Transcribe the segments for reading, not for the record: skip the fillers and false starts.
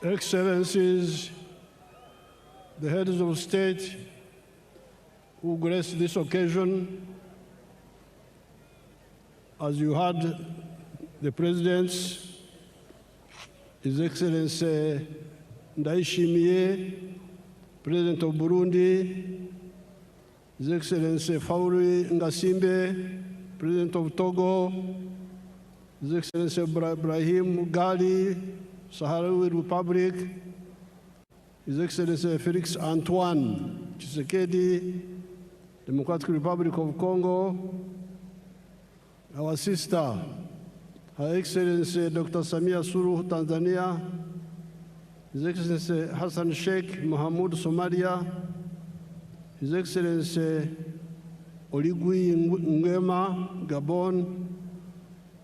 Excellencies, the heads of state who graced this occasion, as you heard the presidents, His Excellency Ndayishimiye, President of Burundi, His Excellency Fauri Ngasimbe, President of Togo, His Excellency Ibrahim Gali, Sahrawi Republic, His Excellency Felix Antoine Tshisekedi, Democratic Republic of Congo, our sister, Her Excellency Dr. Samia Suluhu, Tanzania, His Excellency Hassan Sheikh Mohamud, Somalia, His Excellency Oligui Nguema, Gabon,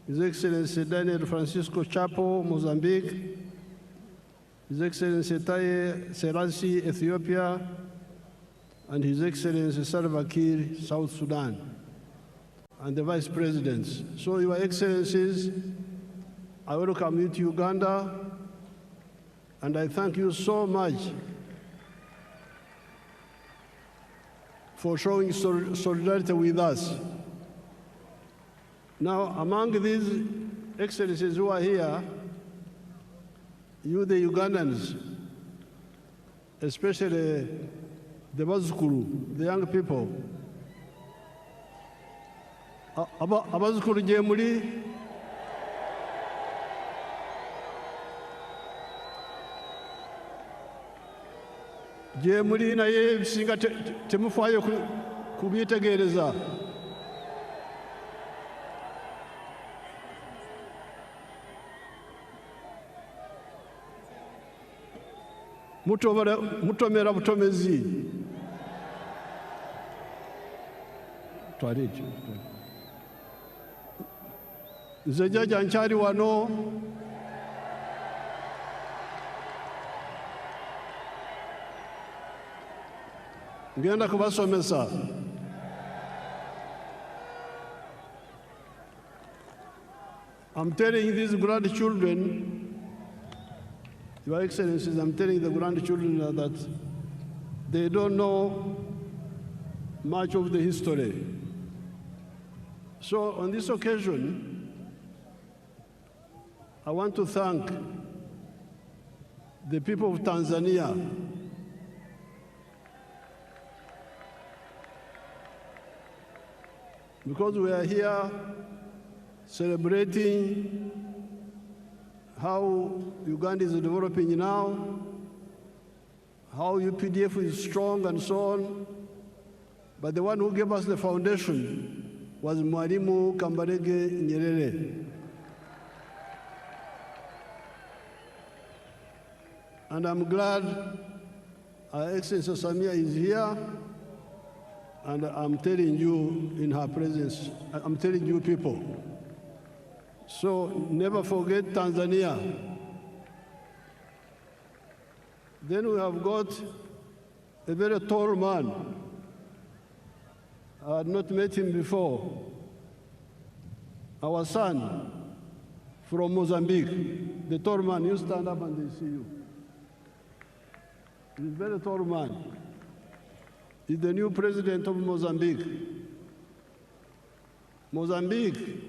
His Excellency Daniel Francisco Chapo, Mozambique, His Excellency Taye Selassie, Ethiopia, and His Excellency Salva Kiir, South Sudan, and the Vice Presidents. So, Your Excellencies, I welcome you to Uganda, and I thank you so much for showing solidarity with us. Now, among these excellencies who are here, you, the Ugandans, especially the Bazukuru, the young people, Abazukuru je muri? Je muri naye bisinga temufaayo kubyetegereza. Mutomera butomezi. Twarije. Nze jjajja nkyali wano. Ngenda kubasomesa. I'm telling these grandchildren, Your Excellencies, I'm telling the grandchildren that they don't know much of the history. So on this occasion, I want to thank the people of Tanzania because we are here celebrating how Uganda is developing now, how UPDF is strong and so on. But the one who gave us the foundation was Mwalimu Kambarage Nyerere. And I'm glad Her Excellency Samia is here, and I'm telling you in her presence, I'm telling you people. So never forget Tanzania. Then we have got a very tall man. I had not met him before. Our son from Mozambique, the tall man, you stand up and they see you. He's a very tall man. He's the new president of Mozambique. Mozambique,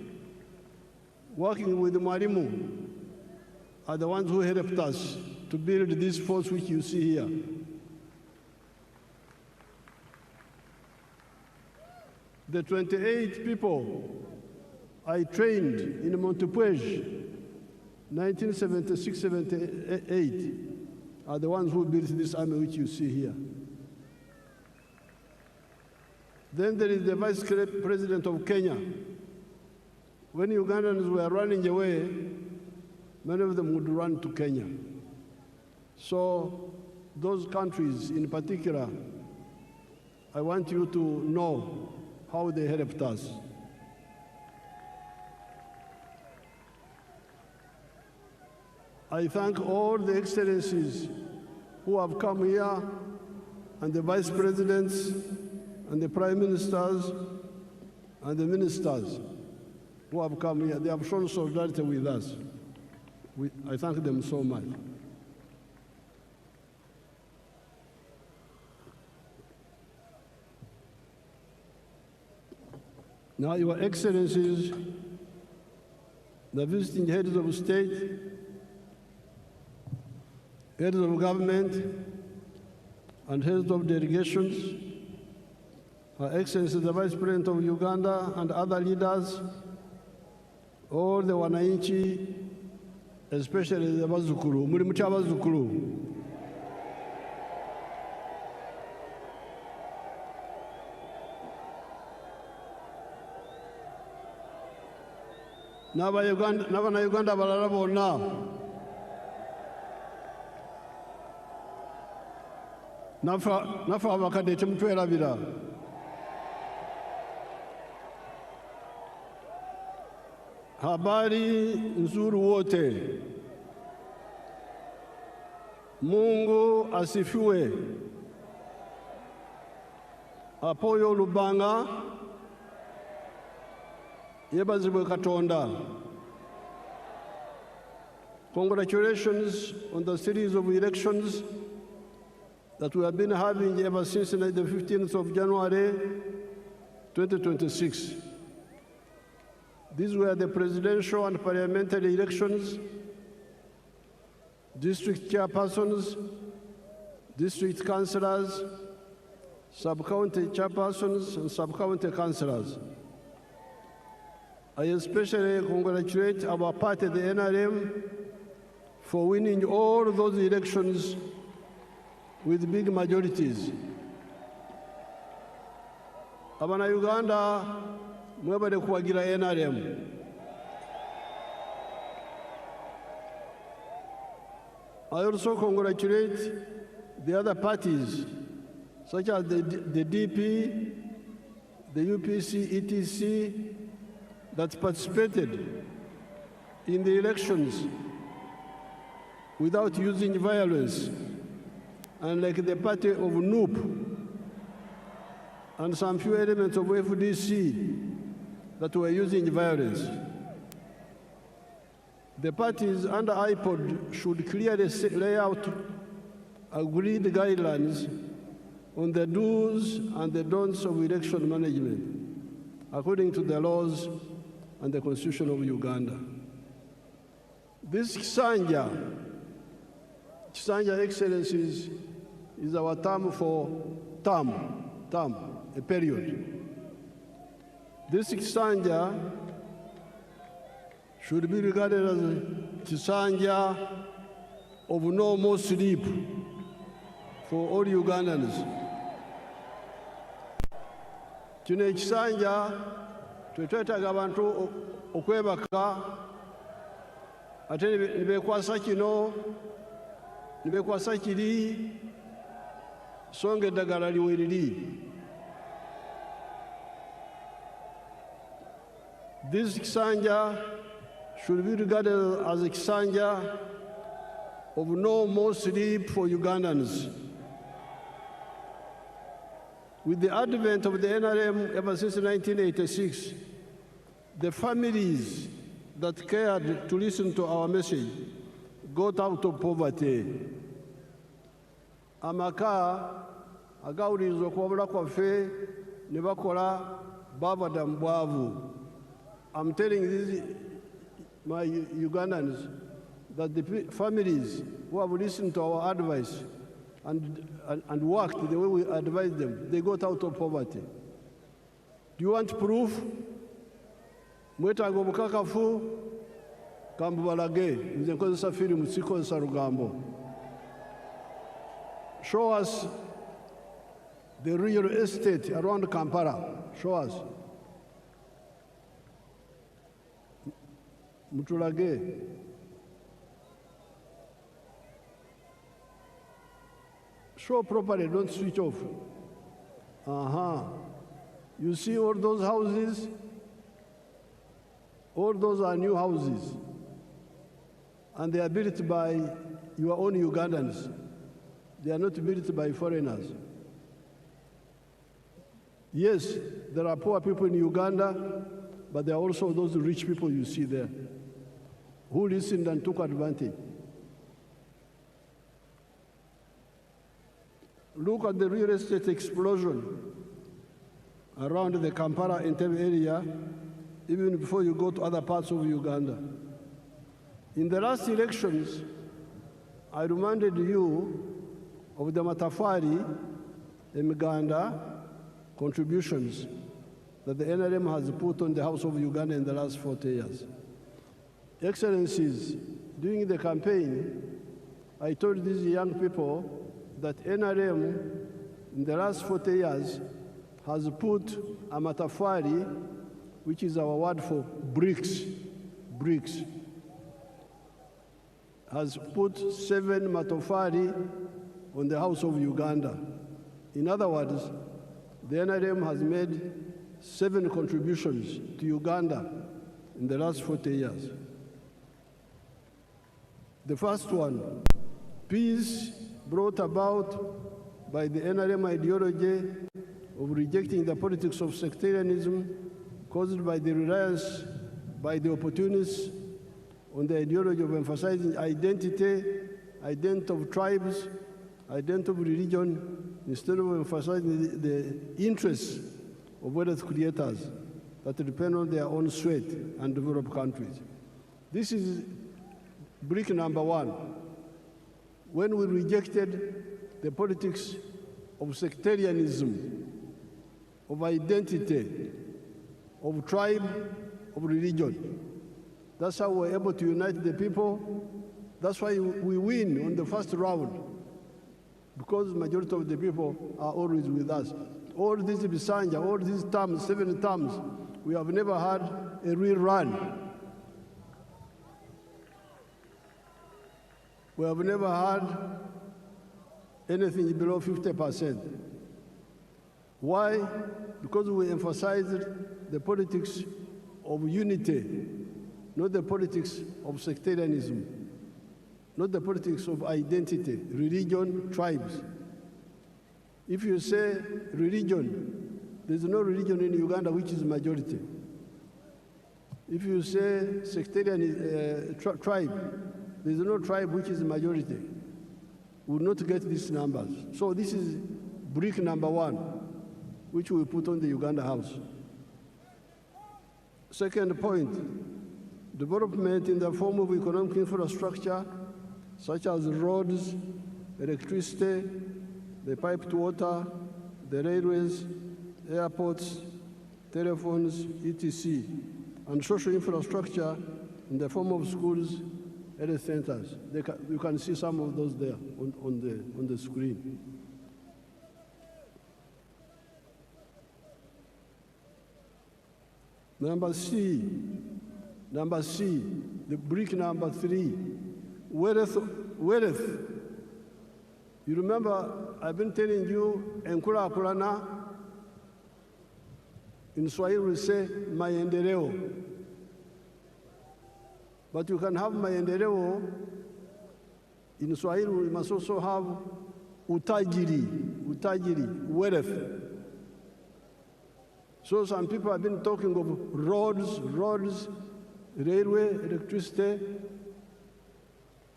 working with Mwalimu, are the ones who helped us to build this force which you see here. The 28 people I trained in Montepuez, 1976-78, are the ones who built this army which you see here. Then there is the Vice President of Kenya. When Ugandans were running away, many of them would run to Kenya. So those countries in particular, I want you to know how they helped us. I thank all the excellencies who have come here, and the vice presidents, and the prime ministers, and the ministers who have come here. They have shown solidarity with us. I thank them so much. Now, Your Excellencies, the visiting heads of state, heads of government, and heads of delegations, Her Excellency the Vice President of Uganda and other leaders, all the wananchi, especially the Bazukuru, muri mucha Bazukuru. N'Abanyayuganda balala bonna naffe abakadde temutwerabira. Habari nzuri wote. Mungu asifiwe. Apoyo Lubanga yebazibwe Katonda. Congratulations on the series of elections that we have been having ever since the 15th of January 2026. These were the presidential and parliamentary elections, district chairpersons, district councillors, sub-county chairpersons, and sub-county councillors. I especially congratulate our party, the NRM, for winning all those elections with big majorities. Abana-Uganda, mwebale kuwagira NRM. I also congratulate the other parties, such as the DP, the UPC, ETC, that participated in the elections without using violence, and like the party of NUP and some few elements of FDC that were using violence. The parties under IPOD should clearly lay out agreed guidelines on the do's and the don'ts of election management, according to the laws and the Constitution of Uganda. This Kisanja, Excellencies, is our term for a period. This Kisanja should be regarded as a Kisanja of no more sleep for all Ugandans. Kino ekisanja twetwetaaga abantu okwebaka ate nibekwasa kino nibekwasa kiri songa eddagala liweriri. This Kisanja should be regarded as a Kisanja of no more sleep for Ugandans. With the advent of the NRM ever since 1986, the families that cared to listen to our message got out of poverty. Amaka agawulirizwa okuwabula kwaffe ne bakola bavada mu bwavu. I'm telling these, my Ugandans, that the families who have listened to our advice and worked the way we advised them, they got out of poverty. Do you want proof? Mwetaaga obukakafu kambubalage, nze nkozesa firimu sikozesa lugambo. Show us the real estate around Kampala. Show us. Mutulage. Show properly, don't switch off. You see all those houses? All those are new houses. And they are built by your own Ugandans. They are not built by foreigners. Yes, there are poor people in Uganda, but there are also those rich people you see there who listened and took advantage. Look at the real estate explosion around the Kampala Entebbe area, even before you go to other parts of Uganda. In the last elections, I reminded you of the Matafari, Emiganda contributions that the NRM has put on the House of Uganda in the last 40 years. Excellencies, during the campaign, I told these young people that NRM in the last 40 years has put a Matafari, which is our word for bricks, has put 7 matofari on the House of Uganda. In other words, the NRM has made 7 contributions to Uganda in the last 40 years. The first one, peace brought about by the NRM ideology of rejecting the politics of sectarianism caused by the reliance by the opportunists on the ideology of emphasizing identity of tribes, identity of religion, instead of emphasizing the interests of wealth creators that depend on their own sweat and developed countries. This is brick number 1. When we rejected the politics of sectarianism, of identity, of tribe, of religion. That's how we're able to unite the people. That's why we win on the first round, because the majority of the people are always with us. All these Bisanja, all these terms, 7 terms, we have never had a real run. We have never had anything below 50%. Why? Because we emphasized the politics of unity, not the politics of sectarianism, not the politics of identity, religion, tribes. If you say religion, there's no religion in Uganda which is majority. If you say sectarian tribe, there's no tribe which is majority. We will not get these numbers. So this is brick number 1, which we put on the Uganda House. Second point, development in the form of economic infrastructure, such as roads, electricity, the piped water, the railways, airports, telephones, etc., and social infrastructure in the form of schools, health centers. You can see some of those there on the screen. Number C, the brick number 3, wealth. You remember, I've been telling you, Enkura Kurana, in Swahili we say, maendeleo. But you can have maendeleo, in Swahili we must also have utajiri, wealth. So some people have been talking of roads, railway, electricity,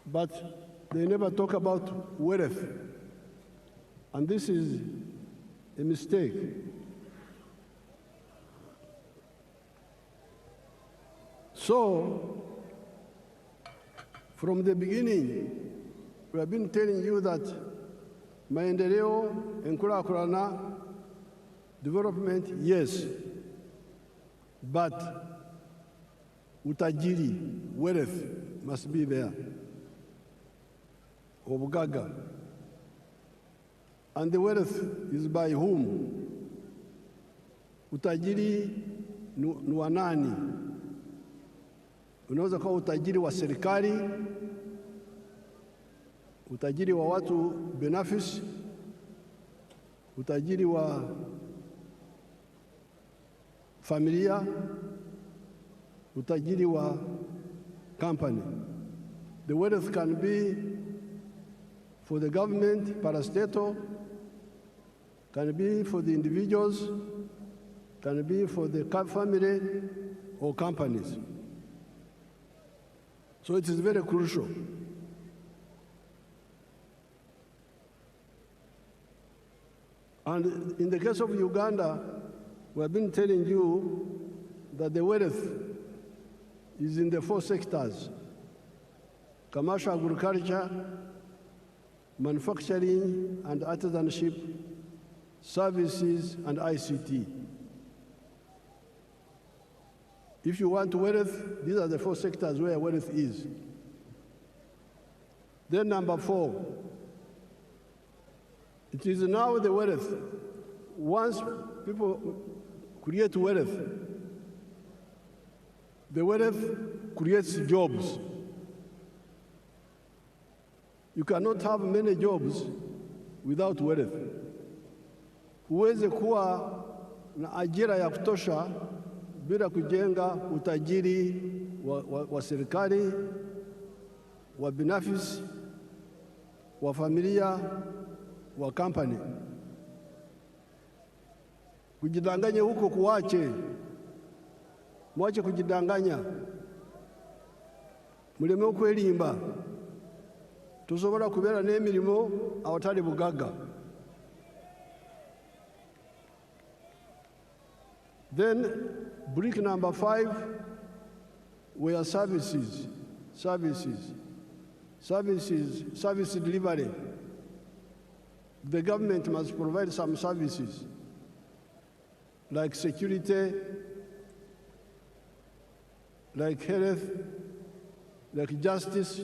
but they never talk about wealth. And this is a mistake. So, from the beginning, we have been telling you that maendeleo, enkurakurana, development, yes, but utajiri, wealth, must be there. Obugaga. And the wealth is by whom? Utajiri ni wa nani? Unaweza kuwa utajiri wa serikali, utajiri wa watu binafsi, utajiri wa familia, utajiri wa company. The wealth can be for the government, parastatal, can be for the individuals, can be for the family or companies. So it is very crucial. And in the case of Uganda, We have been telling you that the wealth is in the 4 sectors: commercial agriculture, manufacturing and artisanship, services, and ICT. If you want wealth, these are the 4 sectors where wealth is. Then number 4, it is now the wealth. Once people create wealth, the wealth creates jobs. You cannot have many jobs without wealth. Huwezi kuwa na ajira ya kutosha bila kujenga utajiri wa serikali, wa binafsi, wa familia, wa kampani. Kujidanganya huko kuache. Mwache kujidanganya. Muleme okwelimba. Tusobola kubeera n'emirimo awatali bugagga. Then, brick number 5 were services. Service delivery. The government must provide some services like security, like health, like justice.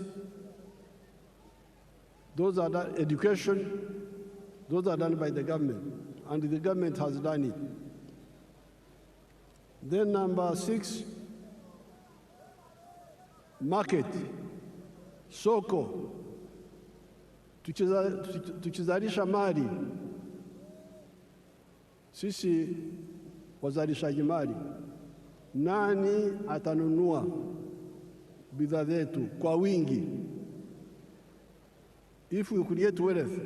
Those are done, education, those are done by the government, and the government has done it. Then number 6, market, soko, tukizalisha mali. Sisi wazalishaji mali, nani atanunua bidhaa zetu kwa wingi? If we create wealth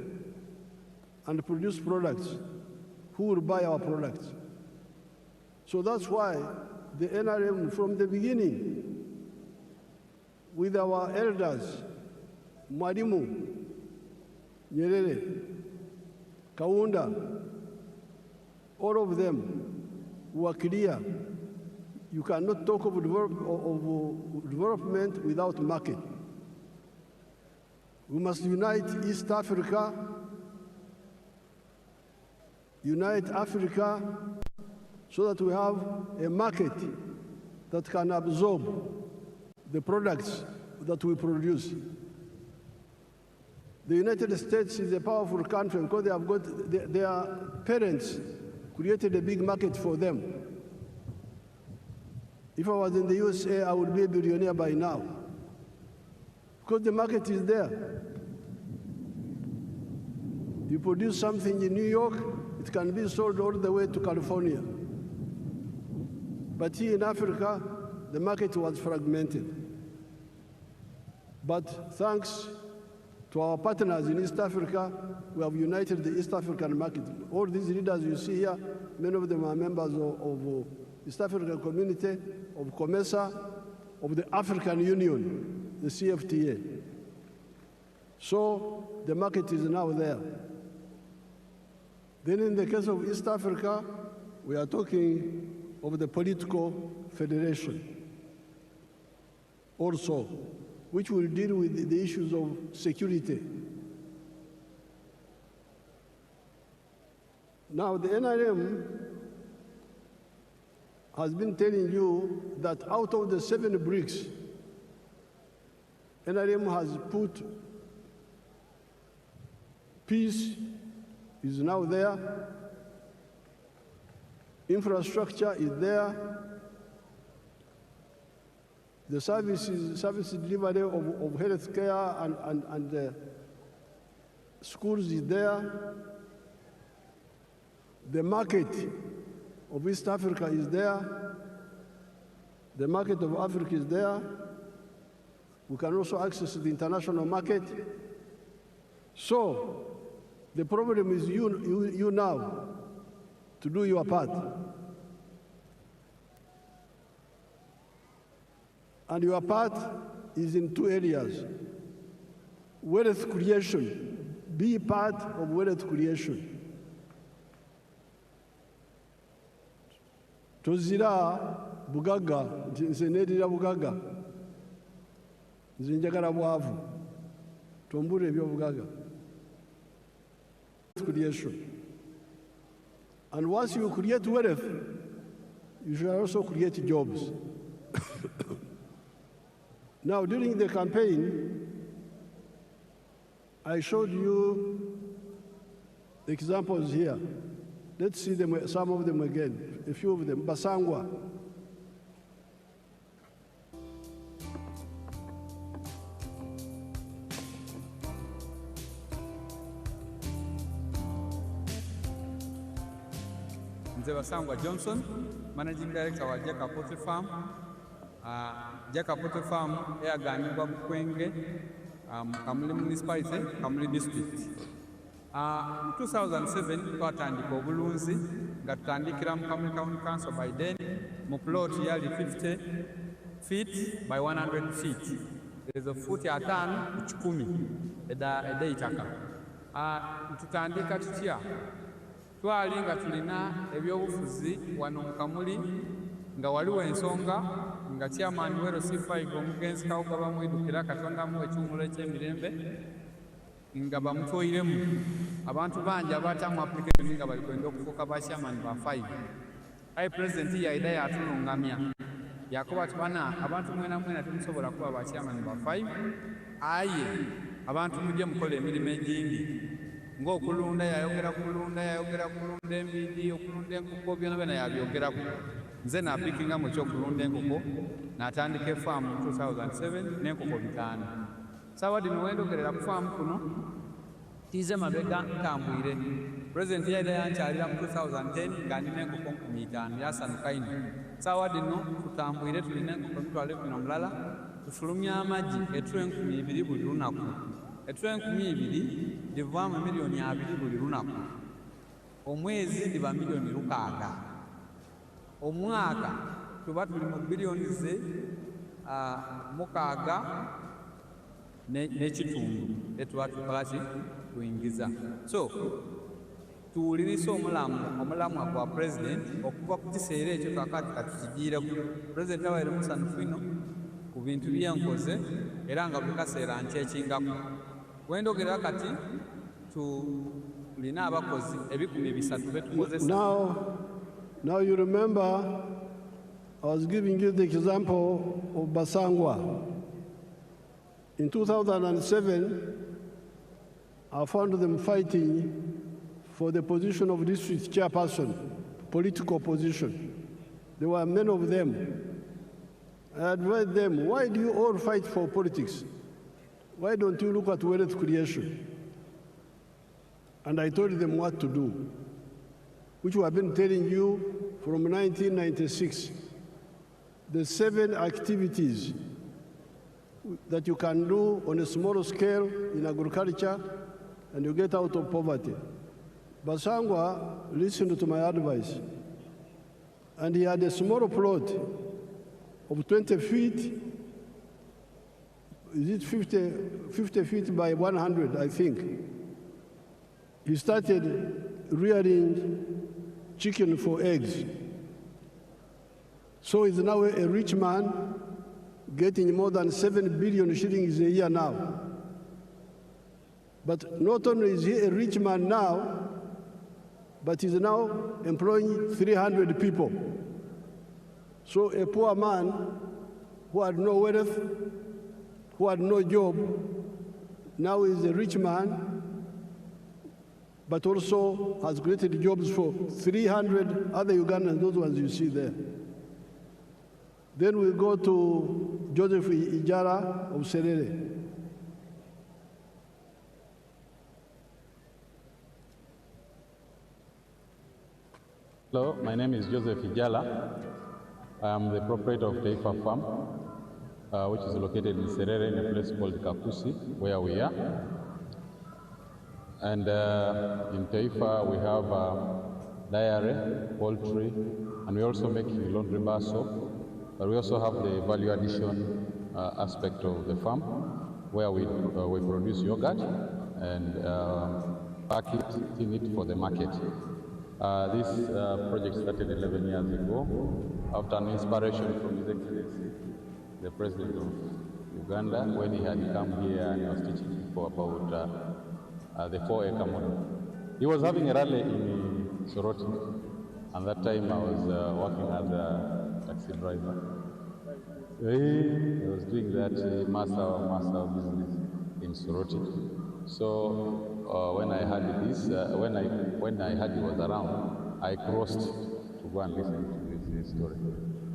and produce products, who will buy our products? So that's why the NRM, from the beginning, with our elders, Mwalimu, Nyerere, Kaunda, all of them were clear. You cannot talk of development without market. We must unite East Africa, unite Africa, so that we have a market that can absorb the products that we produce. The United States is a powerful country because they have got their parents created a big market for them. If I was in the USA, I would be a billionaire by now, because the market is there. You produce something in New York, it can be sold all the way to California. But here in Africa, the market was fragmented. But thanks to our partners in East Africa, we have united the East African market. All these leaders you see here, many of them are members of East African Community, of COMESA, of the African Union, the CFTA. So the market is now there. Then in the case of East Africa, we are talking of the political federation also, which will deal with the issues of security. Now, the NRM has been telling you that out of the 7 bricks, NRM has put peace is now there, infrastructure is there, the service delivery of health care and schools is there, the market of East Africa is there, the market of Africa is there, we can also access the international market. So the problem is you now to do your part. And your part is in 2 areas. Wealth creation. Be part of wealth creation. tozira bugaga, nze neerira bugaga, nze njagala bwavu, tombula ebyobugaga. Creation. And once you create wealth, you should also create jobs. Now, during the campaign, I showed you examples here. Let's see them, some of them again, a few of them. Basangwa. Basangwa Johnson, Managing Director wa Jakapote Farm. Jakapote Farm yaganibwa Kwenge, Kamuli Municipality, Kamuli District. 2007 twatandika obulunzi nga tutandikira mu Kamuli County Council by then mu plot yali 50 feet by 100 feet. There's a foot atano kikumi eda itaka. Tutandika tutya twali nga tulina ebyobufuzi wano mu Kamuli nga waliwo ensonga nga chairman wero C5 omugenzi kawugaba mwidukira Katonda mu ekyumulo eky'emirembe nga bamutoyiremu abantu bangi abatamu application nga bali kwenda okufuuka ba chairman ba 5. Aye president yaida yatulungamya yakuba tubana abantu mwena mwena temusobola kuba ba chairman ba 5. Aye abantu mujje mukola emirimu egingi ng'okulunda yayogera kulunda embidi okulunda enkoko byonna yabyogeraku. Nze napikinga mu kyokulunda enkoko n'atandika efaamu mu 2007 n'enkoko 5. Sawa dino wendogerera ku faamu kuno tize mabega ntambwire. President yaida yankyalira mu 2010 nga ndina enkoko 500 yasanuka ino. Sawa dino tutambwire tulina enkoko mitwalo 20 tufulumya amagi etula 2,000 buli lunaku. Etula 2,000 livaamu miliyoni 2 buli lunaku. Omwezi liba miliyoni 6. Omwaka tuba tuli mu biliyoni ze 6 n'ekitundu etuba tukolaki kuyingiza. So tuwulirisa omulamwa gwa president okuva ku kiseera ekyo kakati katukigiireku. President abaire musanhufu ino ku bintu byenkoze era nga buli kaseera nkyekingako. Wendogera kati tulina abakozi 300 betukozesa. Now you remember I was giving you the example of Basangwa. In 2007, I found them fighting for the position of district chairperson, political position. There were many of them. I advised them, why do you all fight for politics? Why don't you look at wealth creation? And I told them what to do, which we have been telling you from 1996. The 7 activities that you can do on a small scale in agriculture and you get out of poverty. Basangwa listened to my advice, and he had a small plot of 20 feet, is it 50 feet by 100, I think. He started rearing chicken for eggs. So he's now a rich man, getting more than 7 billion shillings a year now. But not only is he a rich man now, but he's now employing 300 people. So a poor man who had no wealth, who had no job, now is a rich man, but also has created jobs for 300 other Ugandans, those ones you see there. Then we go to Joseph Ijara of Serere. Hello, my name is Joseph Ijala. I am the proprietor of Taifa Farm, which is located in Serere in a place called Kakusi, where we are. And in Taifa we have dairy, poultry, and we also make laundry bar soap. But we also have the value addition aspect of the farm, where we produce yogurt and pack it, tin it for the market. This project started 11 years ago after an inspiration from His Excellency, the President of Uganda, when he had come here and was teaching people about the 4-acre model. He was having a rally in Soroti, and that time I was working as a taxi driver. I was doing that master business in Soroti. So when I heard this, when I heard he was around, I crossed to go and listen to his story.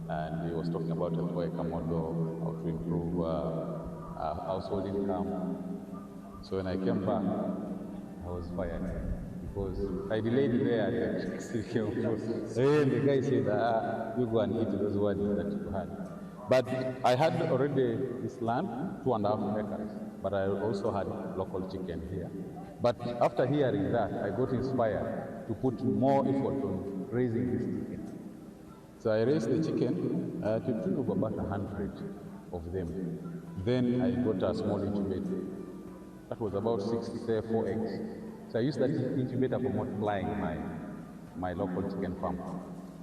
And he was talking about a 4-acre model, how to improve household income. So when I came back, I was fired because I delayed there and the guy said, you go and eat those words that you had. But I had already this land, 2.5 acres, but I also had local chicken here. But after hearing that, I got inspired to put more effort on raising this chicken. So I raised the chicken to the tune of about 100 of them. Then I got a small incubator. That was about 4 eggs. So I used that incubator for multiplying my local chicken farm.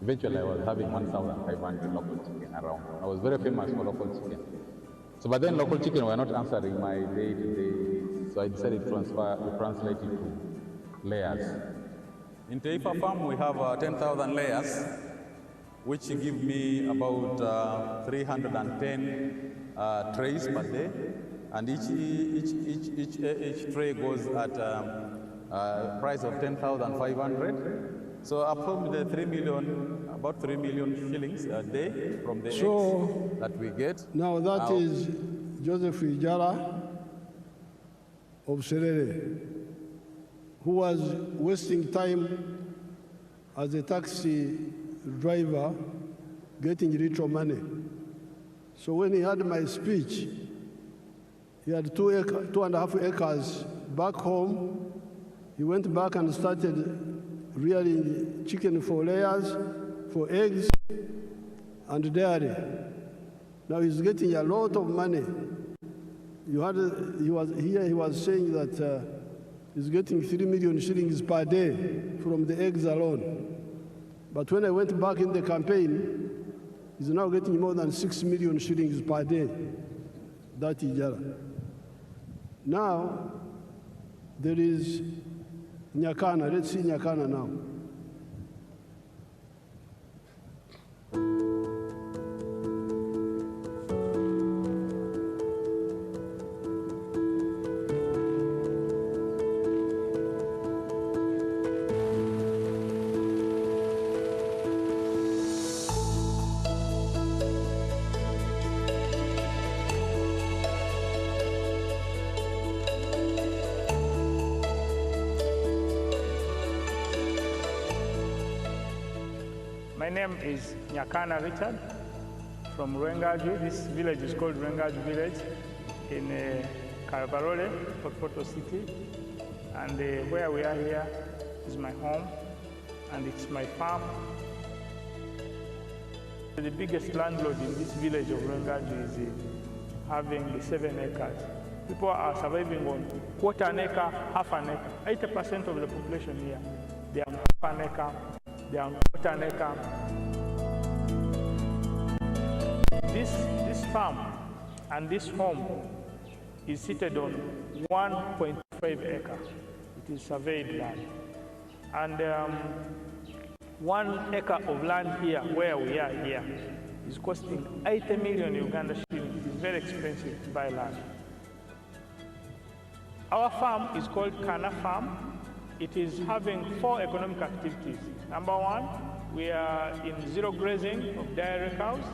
Eventually I was having 1,500 local chicken around. I was very famous for local chicken. So but then local chicken were not answering my day-to-day needs. So I decided to translate it to layers. In Taifa farm we have 10,000 layers, which give me about 310 trays per day, and each tray goes at a price of 10,500. So approximately about 3 million shillings a day from the eggs that we get. Now that is Joseph Ijara of Serere, who was wasting time as a taxi driver getting little money. So when he heard my speech, he had 2.5 acres back home. He went back and started rearing chicken for layers, for eggs, and dairy. Now he's getting a lot of money. He was saying that he's getting 3 million shillings per day from the eggs alone. But when I went back in the campaign, he's now getting more than 6 million shillings per day. That Ijara. Now, there is Nyakana. Let's see Nyakana now. My name is Nyakana Richard from Rwengaju. This village is called Rwengaju village in Karabarole, Poto City. And where we are here is my home, and it's my farm. The biggest landlord in this village of Rwengaju is having 7 acres. People are surviving on 1/4 acre, 1/2 acre. 80% of the population here, they are on 1/2 acre. They are on 1/4 acre. This farm and this home is seated on 1.5 acre. It is surveyed land. And 1 acre of land here, where we are here, is costing 80 million Uganda shillings. It is very expensive to buy land. Our farm is called Kana Farm. It is having 4 economic activities. Number 1, we are in zero grazing of dairy cows.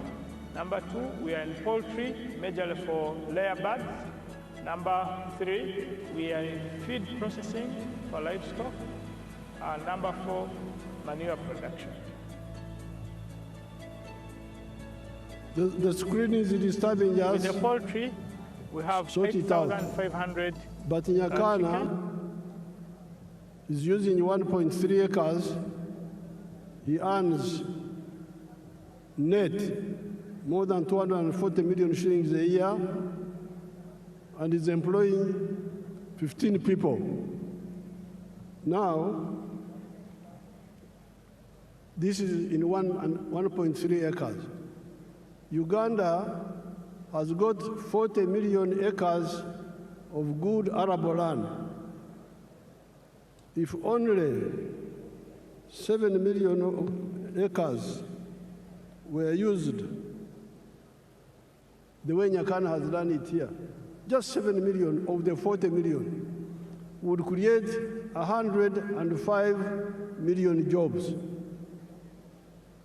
Number 2, we are in poultry, majorly for layer birds. Number 3, we are in feed processing for livestock. And number 4, manure production. The screen is disturbing us. With the poultry, we have 8,500. But Nyakana is using 1.3 acres. He earns net more than 240 million shillings a year and is employing 15 people. Now, This is in 1.3 acres. Uganda has got 40 million acres of good arable land. If only 7 million acres were used the way Nyakana has done it here, just 7 million of the 40 million would create 105 million jobs,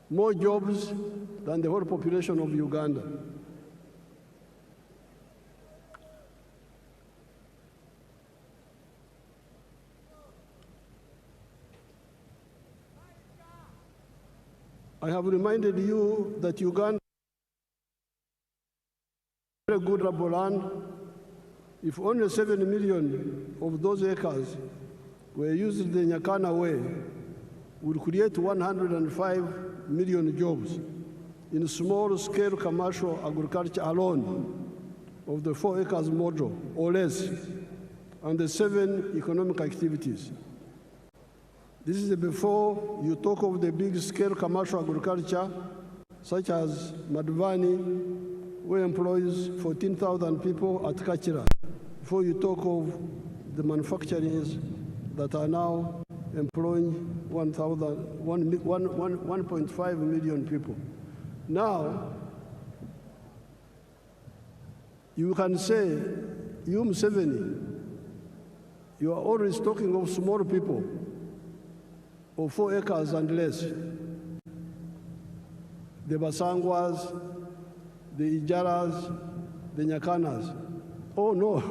more jobs than the whole population of Uganda. I have reminded you that Uganda has very good arable land. If only 7 million of those acres were used the Nyakana way, would create 105 million jobs in small-scale commercial agriculture alone of the 4 acres model or less, and the 7 economic activities. This is before you talk of the big-scale commercial agriculture, such as Museveni, who employs 14,000 people at Kachira, before you talk of the manufacturers that are now employing 1.5 million people. Now, you can say, you Museveni, you are always talking of small people, of 4 acres and less. The Basangwas, the Ijaras, the Nyakanas. Oh no,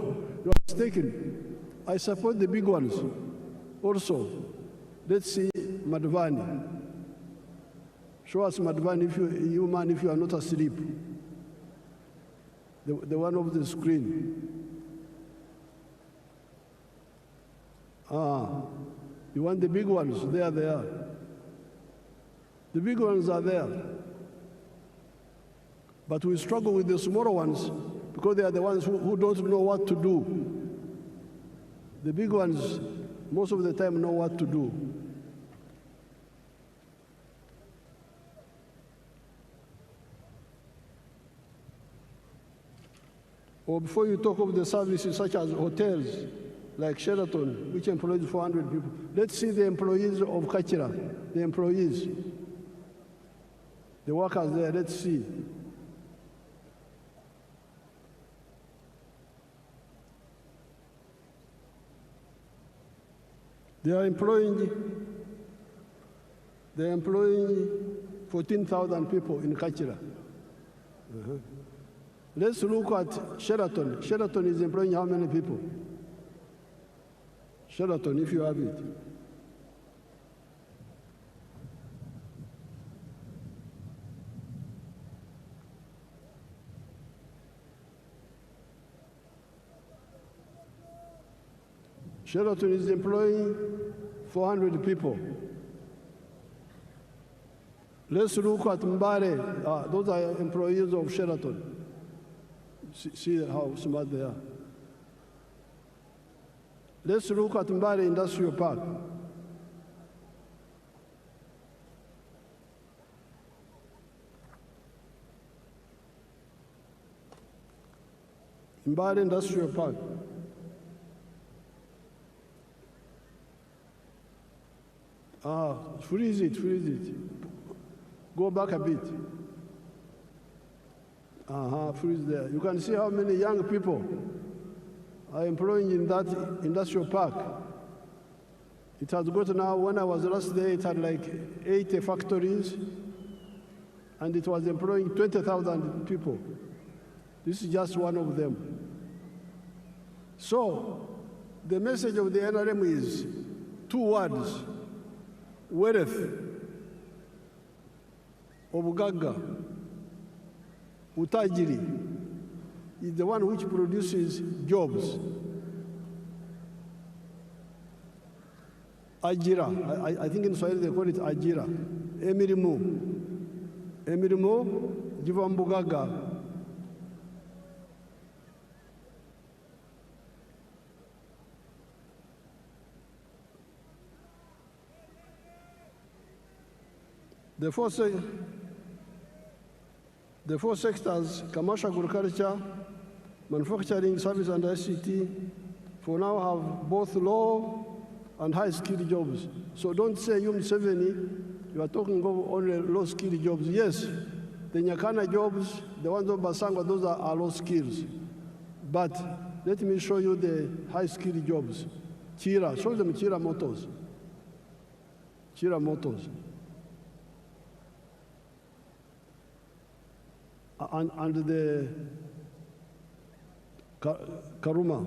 you are mistaken. I support the big ones also. Let's see Museveni. Show us Museveni, if you man, if you are not asleep. The one of the screen. You want the big ones? There they are. The big ones are there. But we struggle with the smaller ones because they are the ones who don't know what to do. The big ones, most of the time, know what to do. Or before you talk of the services such as hotels, like Sheraton, which employs 400 people. Let's see the employees of Kachira, the employees, the workers there, let's see. They are employing 14,000 people in Kachira. Let's look at Sheraton. Sheraton is employing how many people? Sheraton, if you have it. Sheraton is employing 400 people. Let's look at Mbare. Those are employees of Sheraton. See how smart they are. Let's look at Mbare Industrial Park. Mbare Industrial Park. Freeze it. Go back a bit. Freeze there. You can see how many young people are employing in that industrial park. It has got now, when I was last there, it had like 80 factories, and it was employing 20,000 people. This is just one of them. So, the message of the NRM is 2 words: wealth, obugaga, utajiri, is the one which produces jobs. Ajira, I think in Swahili they call it ajira. Emirimu, jiva mbugaga. The four sectors, commercial agriculture, manufacturing, service, and ICT, for now have both low and high-skilled jobs. So don't say you, Museveni, you are talking about only low-skilled jobs. Yes, the Nyakana jobs, the ones of Basangwa, those are low skills. But let me show you the high-skilled jobs. Chira, show them Chira Motors. Chira Motors. And the Karuma.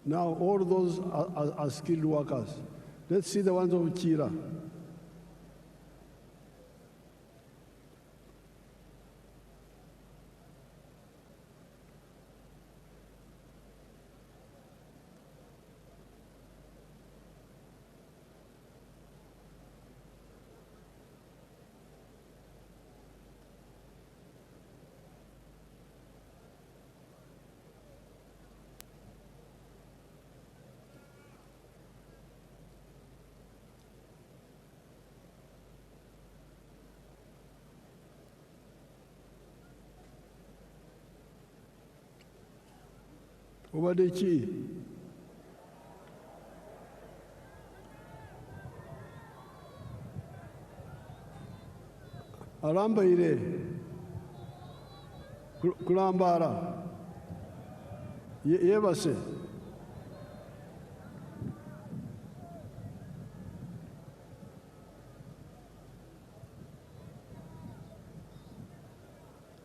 Now, all those are skilled workers. Let's see the ones of Chira. Obade ki? Alambaire, kulambara, yebase.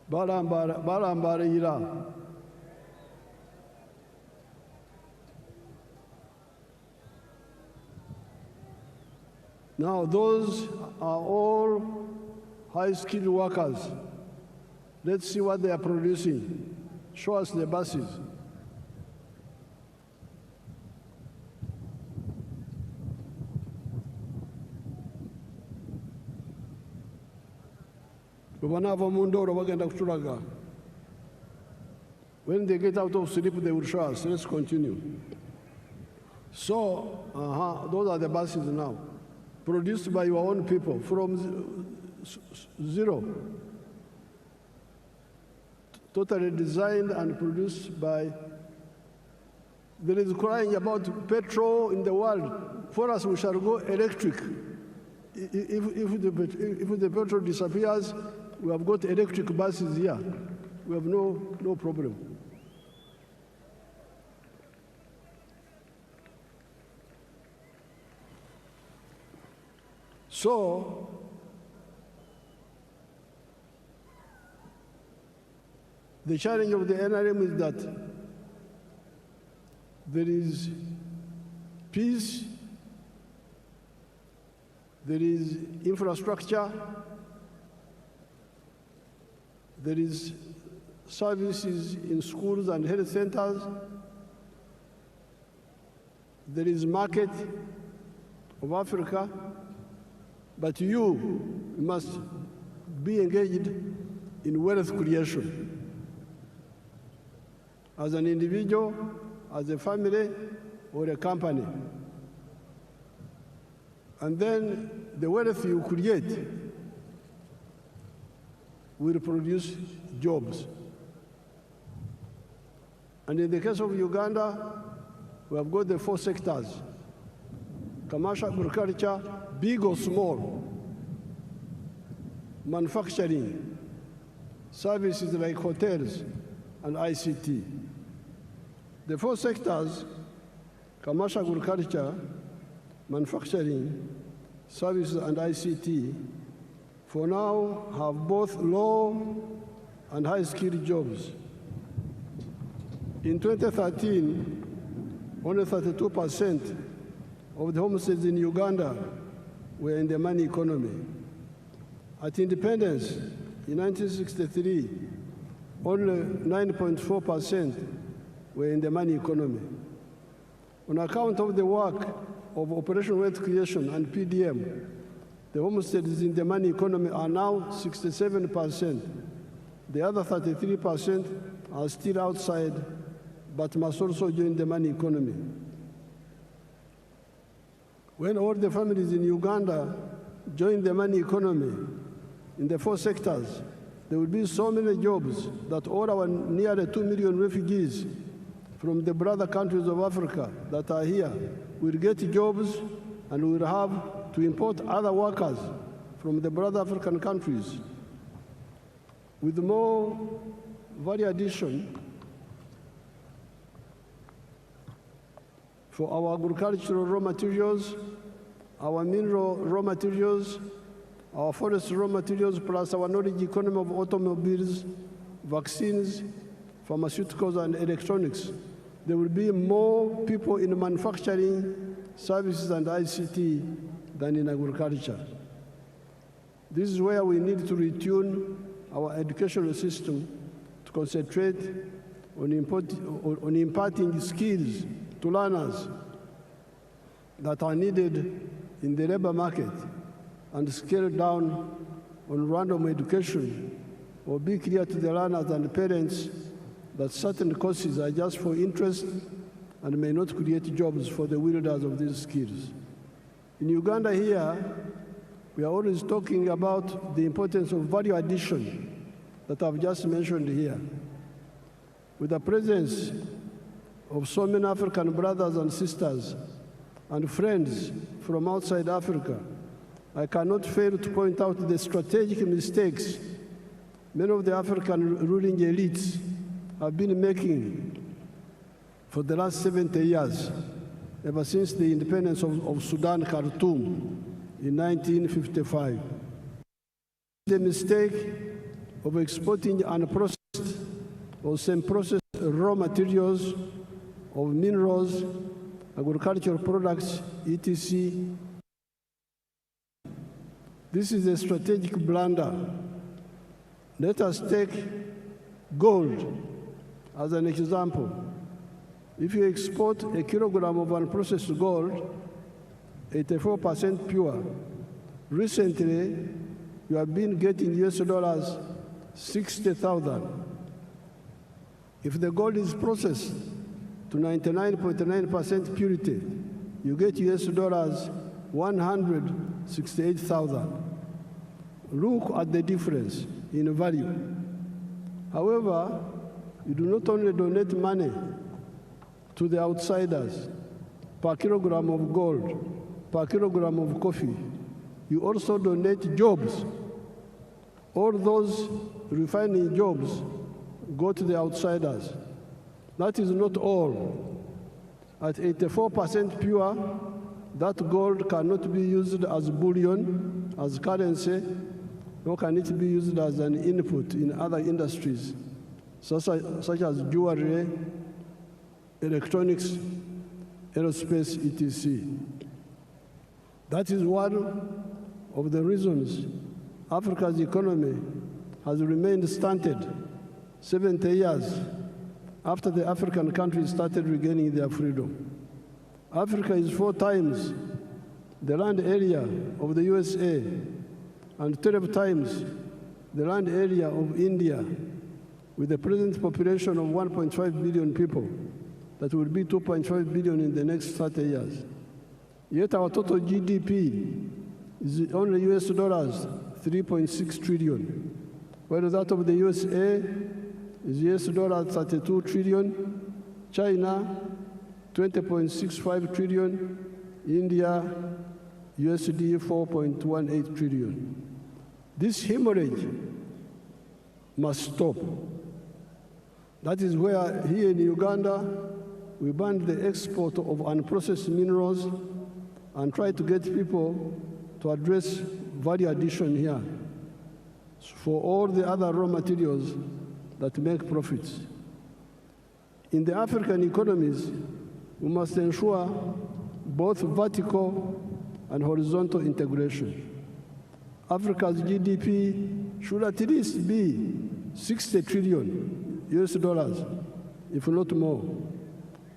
Balambara ira. Now, those are all high-skilled workers. Let's see what they are producing. Show us the buses. When they get out of sleep, they will show us. Let's continue. So, those are the buses now, produced by your own people from zero, totally designed and produced by. There is crying about petrol in the world. For us, we shall go electric. If the petrol disappears, we have got electric buses here. We have no problem. So, the challenge of the NRM is that there is peace, there is infrastructure, there is services in schools and health centers, there is market of Africa, but you must be engaged in wealth creation. As an individual, as a family, or a company. And then the wealth you create will produce jobs. And in the case of Uganda, we have got the four sectors: commercial agriculture, big or small, manufacturing, services like hotels, and ICT. The four sectors, commercial agriculture, manufacturing, services, and ICT, for now have both low and high-skilled jobs. In 2013, only 32% of the homesteads in Uganda were in the money economy. At independence, in 1963, only 9.4% were in the money economy. On account of the work of Operation Wealth Creation and PDM, the homesteads in the money economy are now 67%. The other 33% are still outside, but must also join the money economy. When all the families in Uganda join the money economy in the 4 sectors, there will be so many jobs that all our nearly 2 million refugees from the brother countries of Africa that are here will get jobs, and we will have to import other workers from the brother African countries. With more value addition for our agricultural raw materials, our mineral raw materials, our forest raw materials, plus our knowledge economy of automobiles, vaccines, pharmaceuticals, and electronics, there will be more people in manufacturing, services, and ICT than in agriculture. This is where we need to retune our educational system to concentrate on imparting skills to learners that are needed in the labor market, and scale down on random education, or be clear to the learners and parents that certain courses are just for interest and may not create jobs for the wielders of these skills. In Uganda here, we are always talking about the importance of value addition that I've just mentioned here. With the presence of so many African brothers and sisters and friends from outside Africa, I cannot fail to point out the strategic mistakes many of the African ruling elites have been making for the last 70 years, ever since the independence of Sudan, Khartoum, in 1955. The mistake of exporting unprocessed or semi-processed raw materials of minerals, agricultural products, etc. This is a strategic blunder. Let us take gold as an example. If you export a kilogram of unprocessed gold, 84% pure, recently you have been getting US dollars 60,000. If the gold is processed to 99.9% purity, you get US dollars 168,000. Look at the difference in value. However, you do not only donate money to the outsiders per kilogram of gold, per kilogram of coffee, you also donate jobs. All those refining jobs go to the outsiders. That is not all. At 84% pure, that gold cannot be used as bullion, as currency, nor can it be used as an input in other industries, such as jewelry, electronics, aerospace, etc. That is one of the reasons Africa's economy has remained stunted 70 years after the African countries started regaining their freedom. Africa is 4 times the land area of the USA and 12 times the land area of India, with a present population of 1.5 billion people that will be 2.5 billion in the next 30 years. Yet our total GDP is only US dollars 3.6 trillion, while that of the USA is US dollars 32 trillion, China 20.65 trillion, India USD 4.18 trillion. This hemorrhage must stop. That is where here in Uganda, we banned the export of unprocessed minerals and try to get people to address value addition here for all the other raw materials that make profits. In the African economies, we must ensure both vertical and horizontal integration. Africa's GDP should at least be 60 trillion US dollars, if not more.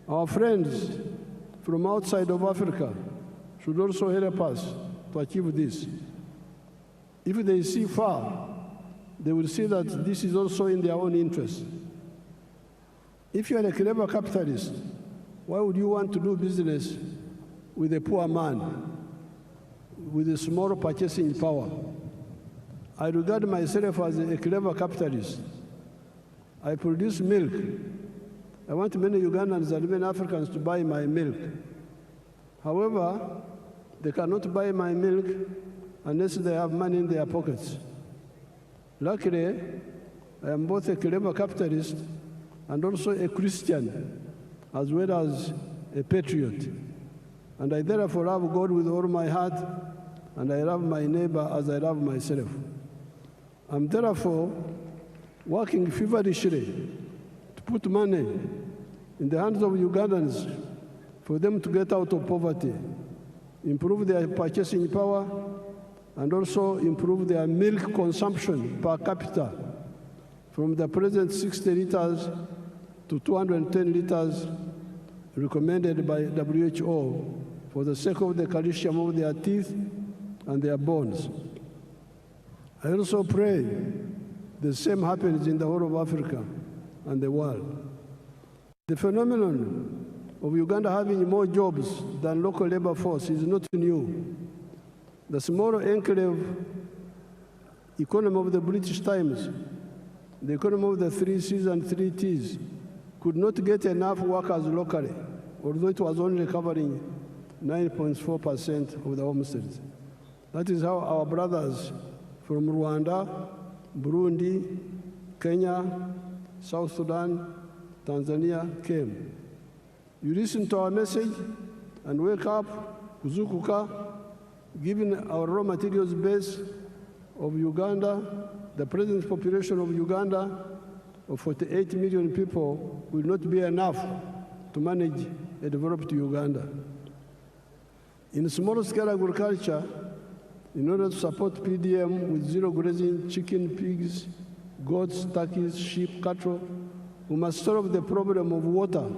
Our friends from outside of Africa should also help us to achieve this. If they see far, they will see that this is also in their own interest. If you are a clever capitalist, why would you want to do business with a poor man with a small purchasing power? I regard myself as a clever capitalist. I produce milk. I want many Ugandans and many Africans to buy my milk. However, they cannot buy my milk unless they have money in their pockets. Luckily, I am both a clever capitalist and also a Christian, as well as a patriot. And I therefore love God with all my heart, and I love my neighbor as I love myself. I'm therefore working feverishly to put money in the hands of Ugandans for them to get out of poverty, improve their purchasing power, and also improve their milk consumption per capita from the present 60 liters to 210 liters recommended by WHO for the sake of the calcium of their teeth and their bones. I also pray the same happens in the whole of Africa and the world. The phenomenon of Uganda having more jobs than local labor force is not new. The small enclave economy of the British Times, the economy of the 3 C's and 3 T's, could not get enough workers locally, although it was only covering 9.4% of the homesteads. That is how our brothers from Rwanda, Burundi, Kenya, South Sudan, Tanzania came. You listen to our message and wake up, kuzukuka, given our raw materials base of Uganda, the present population of Uganda of 48 million people will not be enough to manage a developed Uganda. In small-scale agriculture, in order to support PDM with zero grazing chicken, pigs, goats, turkeys, sheep, cattle, we must solve the problem of water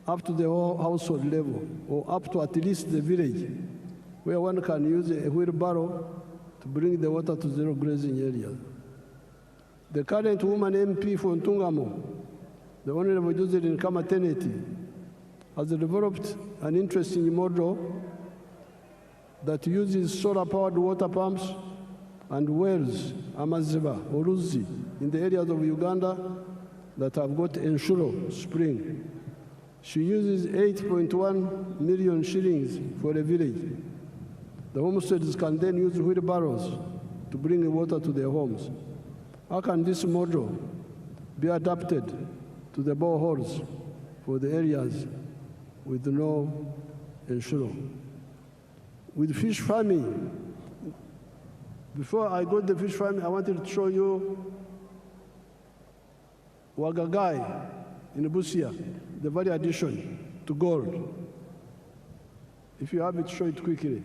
up to the whole household level, or up to at least the village, where one can use a wheelbarrow to bring the water to zero grazing areas. The current woman MP for Ntungamo, the Honorable Josephine Kamateneti, has developed an interesting model that uses solar-powered water pumps and wells, amaziba, or uzi, in the areas of Uganda that have got Enshuro spring. She uses 8.1 million shillings for a village. The homesteads can then use wheelbarrows to bring water to their homes. How can this model be adapted to the boreholes for the areas with no Enshuro? With fish farming, before I got the fish farming, I wanted to show you Agaragaye in Busia, the value addition to gold. If you have it, show it quickly.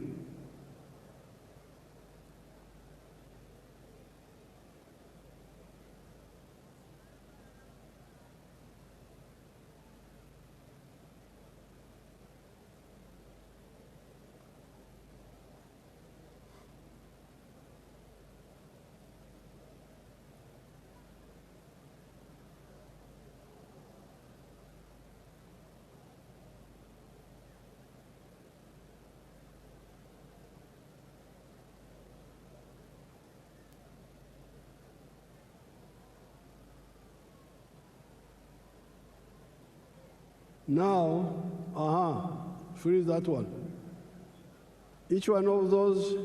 Now, freeze that one. Each one of those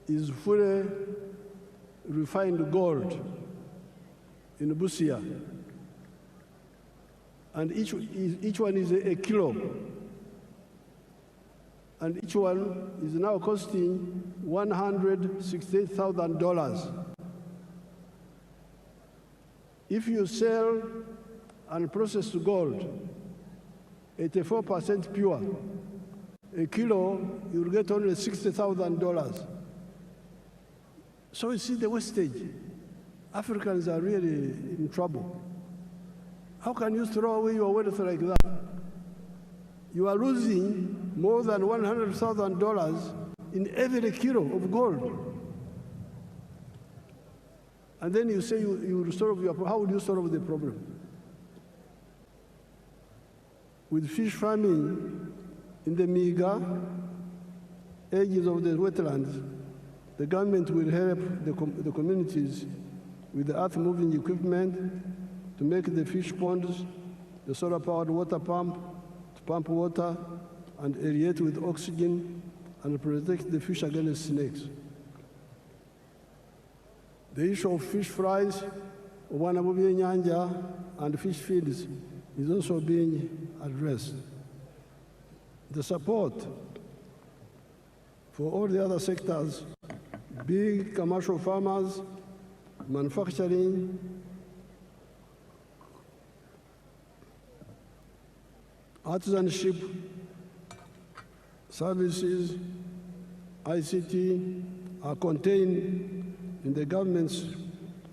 is fully refined gold in Busia. And each one is a kilo. And each one is now costing $168,000. If you sell and process gold, 84% pure, a kilo, you'll get only $60,000. So you see the wastage. Africans are really in trouble. How can you throw away your wealth like that? you are losing more than $100,000 in every kilo of gold. And then you say you will solve your problem. How will you solve the problem? With fish farming in the meager edges of the wetlands, the government will help the communities with the earth-moving equipment to make the fish ponds, the solar-powered water pump, to pump water and aerate with oxygen and protect the fish against snakes. The issue of fish fries, and fish feeds is also being addressed. The support for all the other sectors, big commercial farmers, manufacturing, artisanship, services, ICT are contained in the government's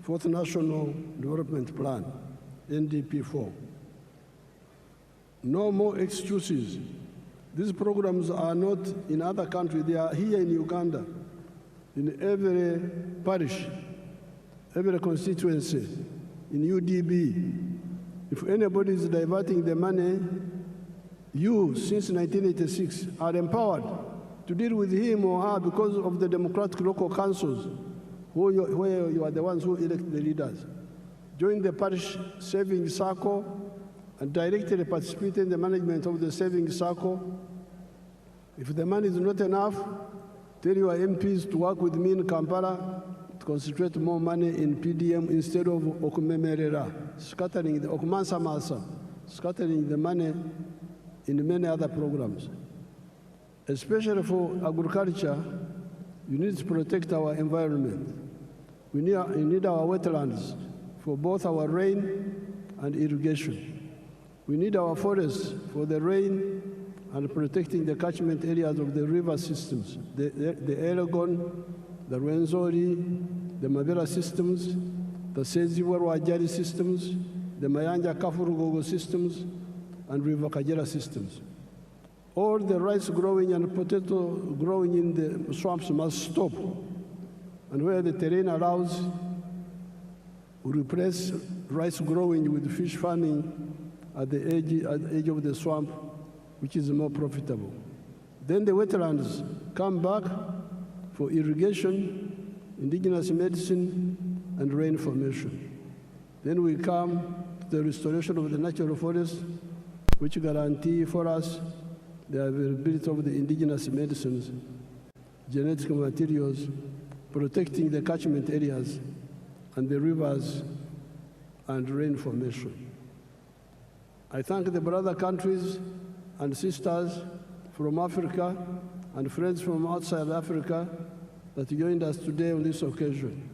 Fourth National Development Plan, NDP4. No more excuses. These programs are not in other countries. They are here in Uganda, in every parish, every constituency, in UDB. If anybody is diverting the money, you, since 1986, are empowered to deal with him or her because of the democratic local councils, where you are the ones who elect the leaders. Join the parish savings circle and directly participate in the management of the savings circle. If the money is not enough, tell your MPs to work with me in Kampala to concentrate more money in PDM instead of okumemerera, scattering the money in many other programs. Especially for agriculture, you need to protect our environment. We need our wetlands for both our rain and irrigation. We need our forests for the rain and protecting the catchment areas of the river systems, the Elgon, the Rwenzori, the Mabera systems, the Seziwa-Rwajari systems, the Mayanja Kafurugogo systems, and River Kagera systems. All the rice growing and potato growing in the swamps must stop. And where the terrain allows, we replace rice growing with fish farming at the edge of the swamp, which is more profitable. Then the wetlands come back for irrigation, indigenous medicine, and rain formation. Then we come to the restoration of the natural forest, which guarantee for us the availability of the indigenous medicines, genetic materials, protecting the catchment areas and the rivers and rain formation. I thank the brother countries and sisters from Africa and friends from outside Africa that joined us today on this occasion.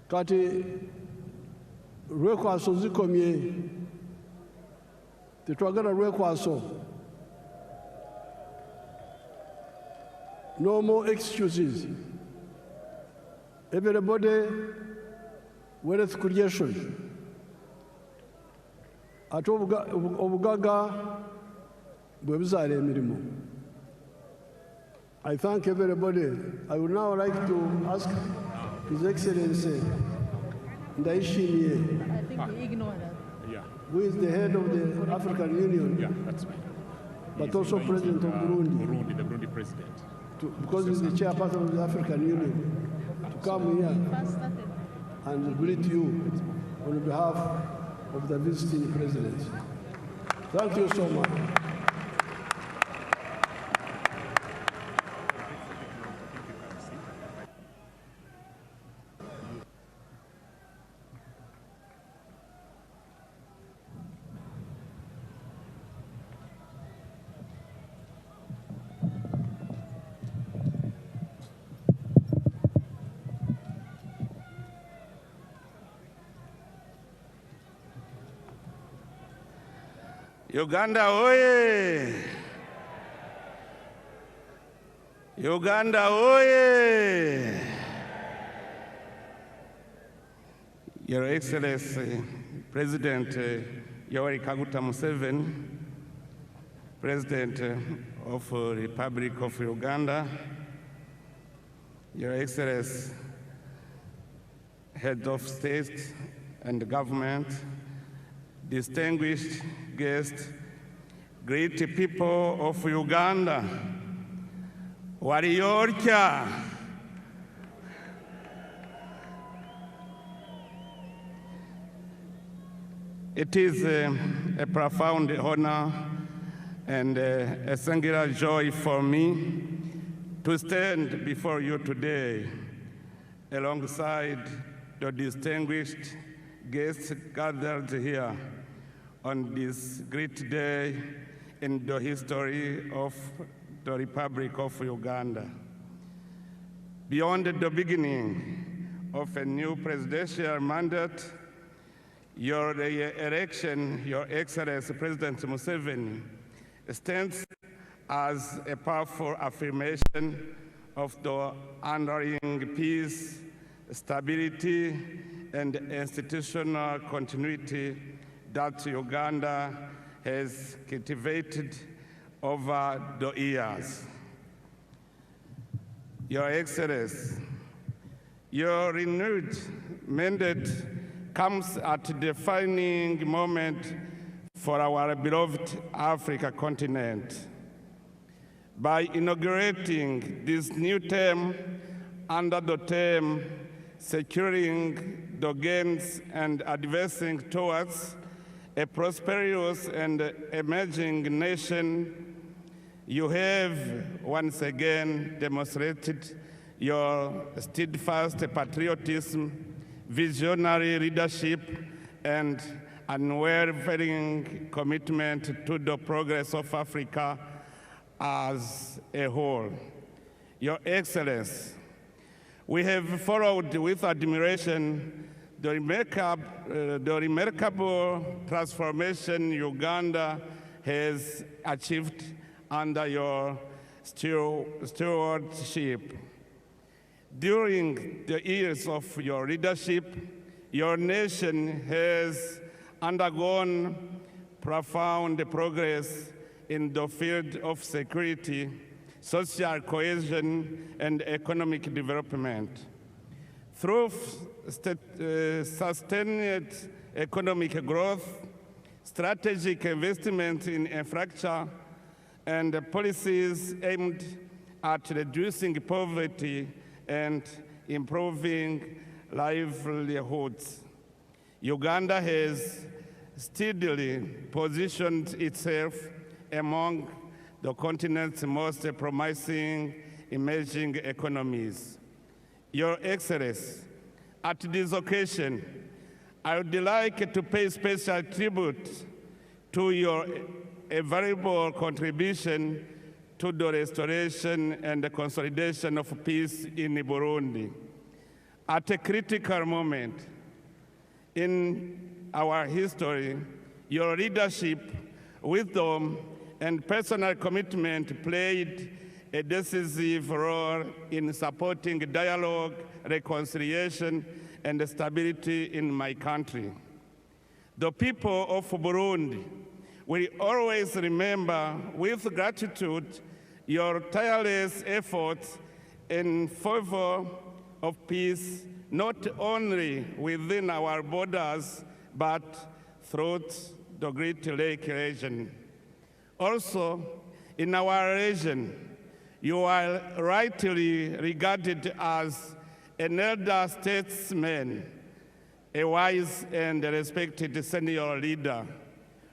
Kati lwekwaso zikomye, tetwagala lwekwaso. No more excuses. Everybody wealth creation. Ate obugaga bwe buzaala emirimu. I thank everybody. I would now like to ask His Excellency Ndayishimiye, I think we ignore that. Yeah, who is the head of the African Union, yeah, that's right. but also President of Burundi, The Burundi president. because he's the chairperson of the African Union, to come here First started. and greet you on behalf of the visiting president. Thank you so much. Uganda oye! Uganda oye! Your Excellency, President Yoweri Kaguta Museveni, President of the Republic of Uganda, Your Excellency, Head of State and Government, distinguished guests, great people of Uganda, warriorcha. It is a profound honor and a singular joy for me to stand before you today alongside the distinguished guests gathered here on this great day in the history of the Republic of Uganda. Beyond the beginning of a new presidential mandate, your election, Your Excellency President Museveni, stands as a powerful affirmation of the enduring peace, stability, and institutional continuity that Uganda has cultivated over the years. Your Excellency, your renewed mandate comes at a defining moment for our beloved Africa continent. By inaugurating this new term under the theme Securing the Gains and Advancing Towards a Prosperous and Emerging Nation, you have once again demonstrated your steadfast patriotism, visionary leadership, and unwavering commitment to the progress of Africa as a whole. Your Excellency, we have followed with admiration the remarkable transformation Uganda has achieved under your stewardship. During the years of your leadership, your nation has undergone profound progress in the field of security, social cohesion, and economic development. Through sustained economic growth, strategic investment in infrastructure, and policies aimed at reducing poverty and improving livelihoods, Uganda has steadily positioned itself among the continent's most promising emerging economies. Your Excellency, at this occasion, I would like to pay special tribute to your invaluable contribution to the restoration and the consolidation of peace in Burundi. At a critical moment in our history, your leadership, wisdom, and personal commitment played a decisive role in supporting dialogue, reconciliation, and stability in my country. The people of Burundi will always remember with gratitude your tireless efforts in favor of peace, not only within our borders, but throughout the Great Lake region. Also, in our region, you are rightly regarded as an elder statesman, a wise and respected senior leader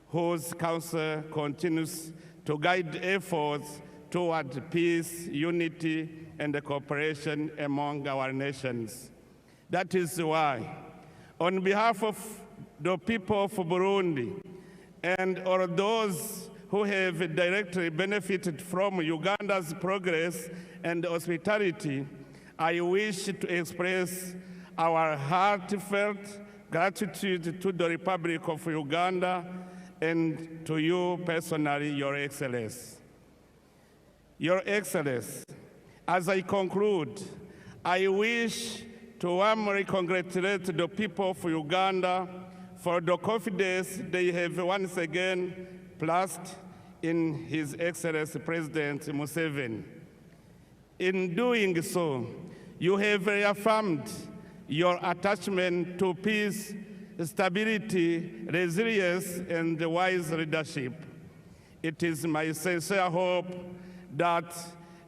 whose counsel continues to guide efforts toward peace, unity, and cooperation among our nations. That is why, on behalf of the people of Burundi and all those who have directly benefited from Uganda's progress and hospitality, I wish to express our heartfelt gratitude to the Republic of Uganda and to you personally, Your Excellency. Your Excellency, as I conclude, I wish to warmly congratulate the people of Uganda for the confidence they have once again placed in His Excellency President Museveni. In doing so, you have reaffirmed your attachment to peace, stability, resilience, and wise leadership. It is my sincere hope that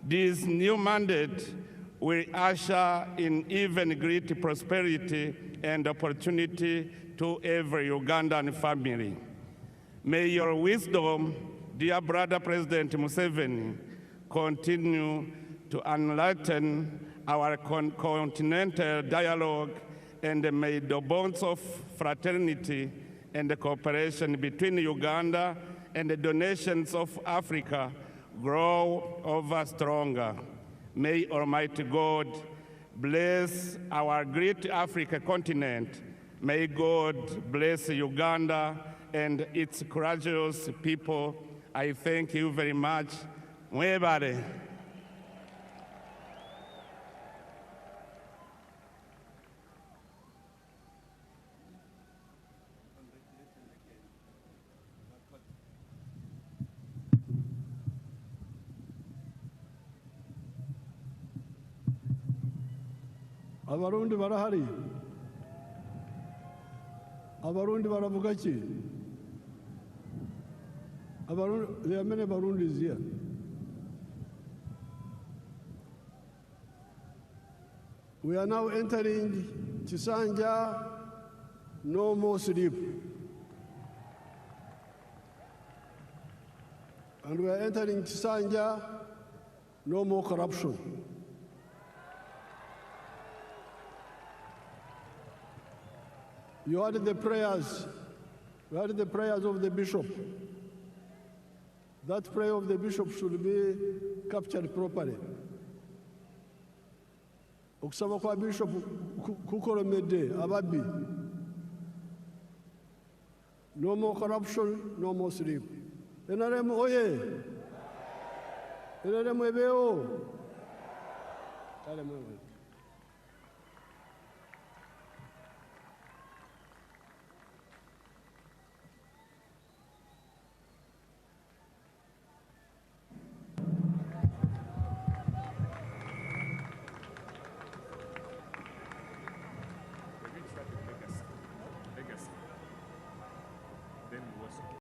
this new mandate will usher in even greater prosperity and opportunity to every Ugandan family. May your wisdom, dear brother President Museveni, continue to enlighten our continental dialogue, and may the bonds of fraternity and cooperation between Uganda and the nations of Africa grow ever stronger. May Almighty God bless our great African continent. May God bless Uganda and its courageous people. I thank you very much. Mwebale. Abarundi barahari. Abarundi baravuga ki? There are many Barundis here. We are now entering Chisanja, no more sleep. And we are entering Chisanja, no more corruption. You heard the prayers. You heard the prayers of the bishop. That prayer of the bishop should be captured properly. Okusaba kwa bishop kukolomedde ababbi. No more corruption, no more sleep. NRM oye. NRM ebeo.